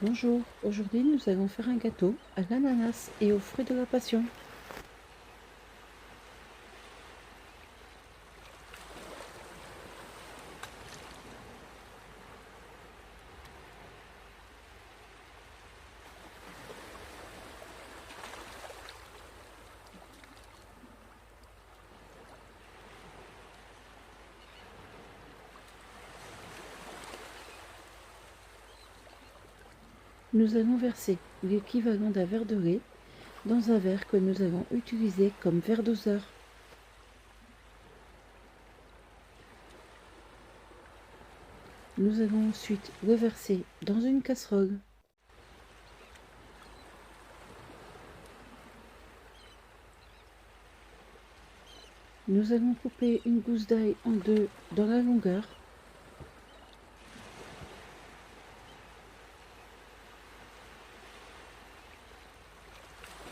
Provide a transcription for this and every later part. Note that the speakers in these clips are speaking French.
Bonjour, aujourd'hui nous allons faire un gâteau à l'ananas et aux fruits de la passion. Nous allons verser l'équivalent d'un verre de lait dans un verre que nous allons utiliser comme verre doseur. Nous allons ensuite le verser dans une casserole. Nous allons couper une gousse d'ail en deux dans la longueur.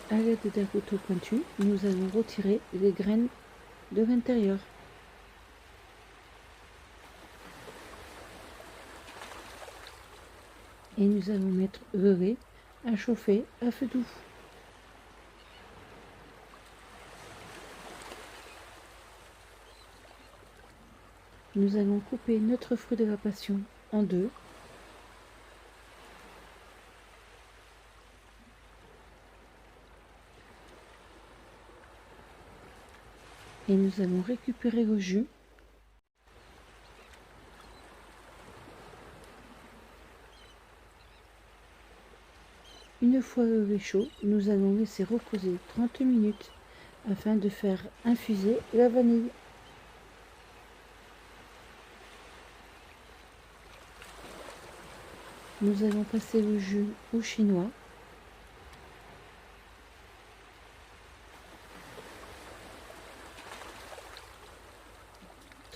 À l'aide d'un couteau pointu, nous allons retirer les graines de l'intérieur. Et nous allons mettre le lait à chauffer à feu doux. Nous allons couper notre fruit de la passion en deux. Et nous allons récupérer le jus. Une fois le lait chaud, nous allons laisser reposer 30 minutes afin de faire infuser la vanille. Nous allons passer le jus au chinois.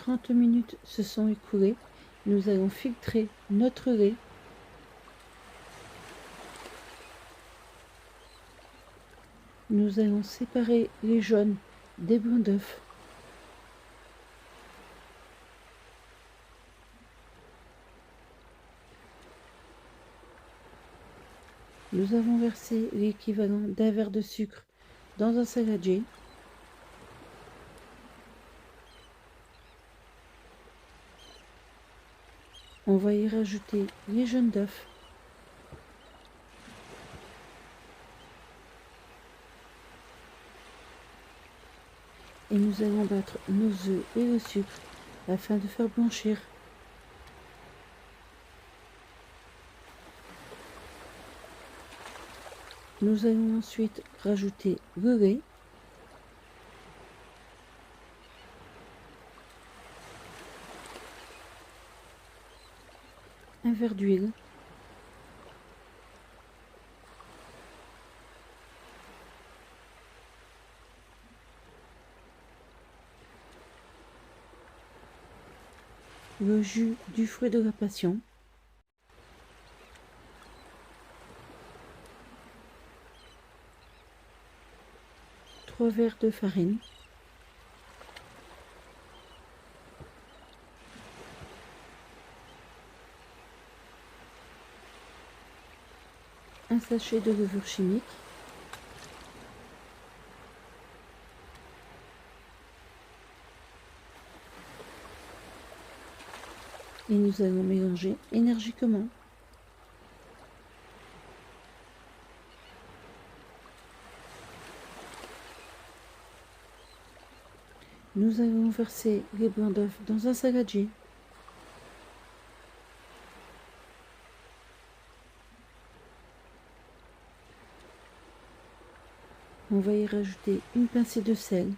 « 30 minutes se sont écoulées. Nous allons filtrer notre lait. Nous allons séparer les jaunes des blancs d'œufs. Nous avons versé l'équivalent d'un verre de sucre dans un saladier. On va y rajouter les jaunes d'œufs. Et nous allons battre nos œufs et le sucre afin de faire blanchir. Nous allons ensuite rajouter le lait, un verre d'huile, le jus du fruit de la passion, 3 verres de farine, un sachet de levure chimique, et nous allons mélanger énergiquement. Nous allons verser les blancs d'œufs dans un saladier. On va y rajouter une pincée de sel.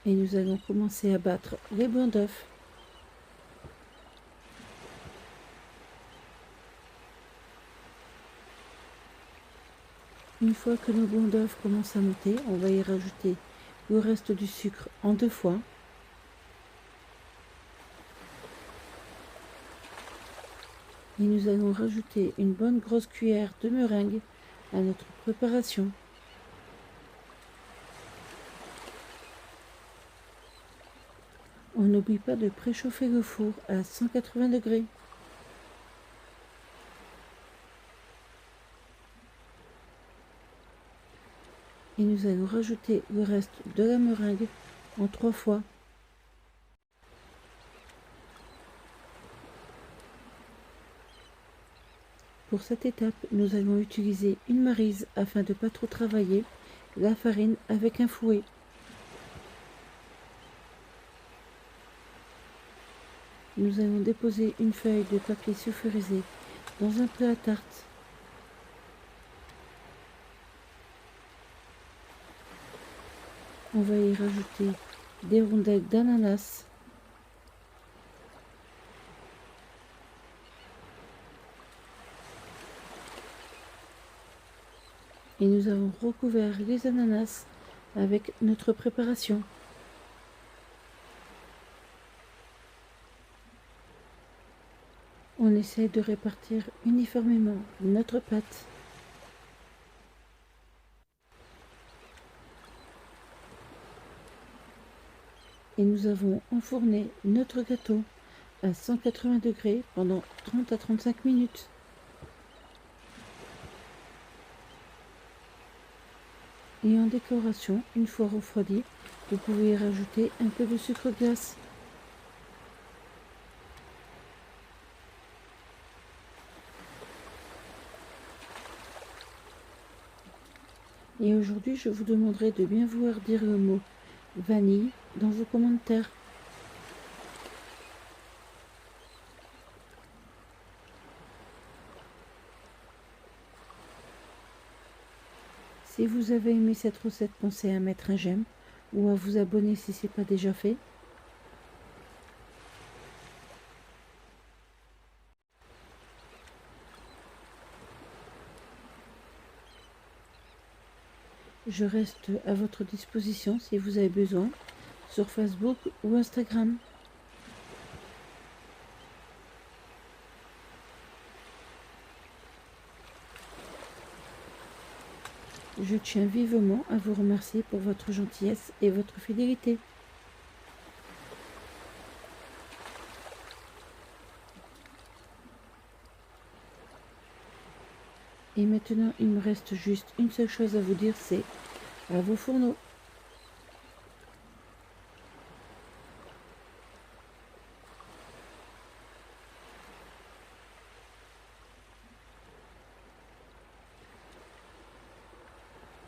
Et nous allons commencer à battre les blancs d'œufs. Une fois que nos blancs d'œufs commencent à monter, on va y rajouter le reste du sucre en 2 fois. Et nous allons rajouter une bonne grosse cuillère de meringue à notre préparation. On n'oublie pas de préchauffer le four à 180 degrés. Et nous allons rajouter le reste de la meringue en 3 fois. Pour cette étape, nous allons utiliser une maryse afin de ne pas trop travailler la farine avec un fouet. Nous allons déposer une feuille de papier sulfurisé dans un plat à tarte. On va y rajouter des rondelles d'ananas. Et nous avons recouvert les ananas avec notre préparation. On essaie de répartir uniformément notre pâte. Et nous avons enfourné notre gâteau à 180 degrés pendant 30 à 35 minutes. Et en décoration, une fois refroidi, vous pouvez y rajouter un peu de sucre glace. Et aujourd'hui, je vous demanderai de bien vouloir dire le mot vanille dans vos commentaires. Si vous avez aimé cette recette, pensez à mettre un j'aime ou à vous abonner si ce n'est pas déjà fait. Je reste à votre disposition si vous avez besoin sur Facebook ou Instagram. Je tiens vivement à vous remercier pour votre gentillesse et votre fidélité. Et maintenant, il me reste juste une seule chose à vous dire, c'est à vos fourneaux.